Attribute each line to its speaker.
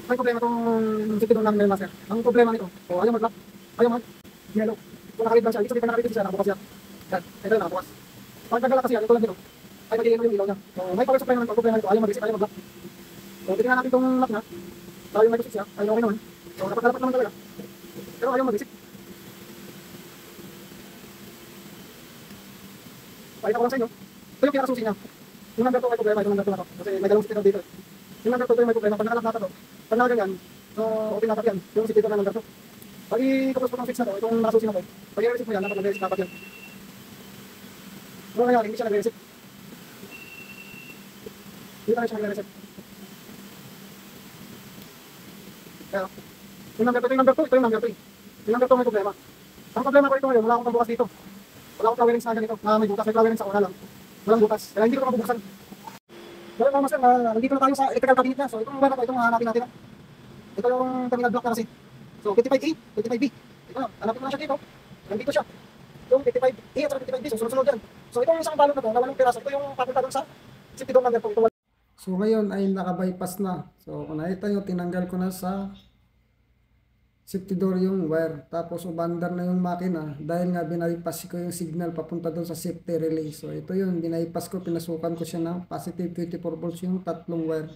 Speaker 1: May problema itong safety door namin ngayon, master. Ang problema nito, ayaw mag-lock, ayaw mag-yellow. Kung nakaread lang siya, ibig sabihin pag nakaread siya, nakabukas siya. Yan, ito yung nakabukas. Pag nag-lock kasi yan, ito lang dito, ay mag-yellow yung ilaw niya. So may power supply naman, pag problema nito, ayaw mag-reset, ayaw mag-lock. So titignan natin itong lock niya, tayo yung microchip siya, ay okay naman. So dapat naman talaga. Pero ayaw mag-reset. Pakita ko lang sa inyo, ito yung pinakasusi niya. Yung number 2 may problema, itong number 2 na to. Kasi may dalawang sticker dito. Yung number 2 ito yung may problema, pag nakalak na to, pag nakaganyan, so open na yan, yung sticker na number 2. Pag i-close po ng fix na to, itong nakasusi na to, pag i-reset mo yan, dapat mag-reset dapat yan. Pero ngayon, hindi siya nag-reset. Hindi na siya nag-reset. Kaya, yung number 2, ito yung number 2, ito yung number 3. Yung number 2 may problema. Ang problema ko ito ngayon, wala akong pambukas dito. Wala akong flowerings na ganito, na may butas, may flowerings sa una lang. Walang butas, kaya hindi ko ito mabubuksan. Pero mga master, nandito na tayo sa electrical cabinet na. So itong wire na ito, itong hanapin natin. Ito yung terminal block na kasi. So 55A, 55B. Ito, hanapin mo na siya dito. Nandito siya. Yung 55A at 55B, so sunod-sunod yan. So itong isang balot na ito, na walong piraso, ito yung papunta doon sa safety door number 2. So ngayon ay naka-bypass na. So kung nakita nyo, tinanggal ko na sa safety door yung wire. Tapos ubandar na yung makina dahil nga binaypass ko yung signal papunta doon sa safety relay. So ito yun, binaypass ko, pinasukan ko siya ng positive 24 volts yung tatlong wire.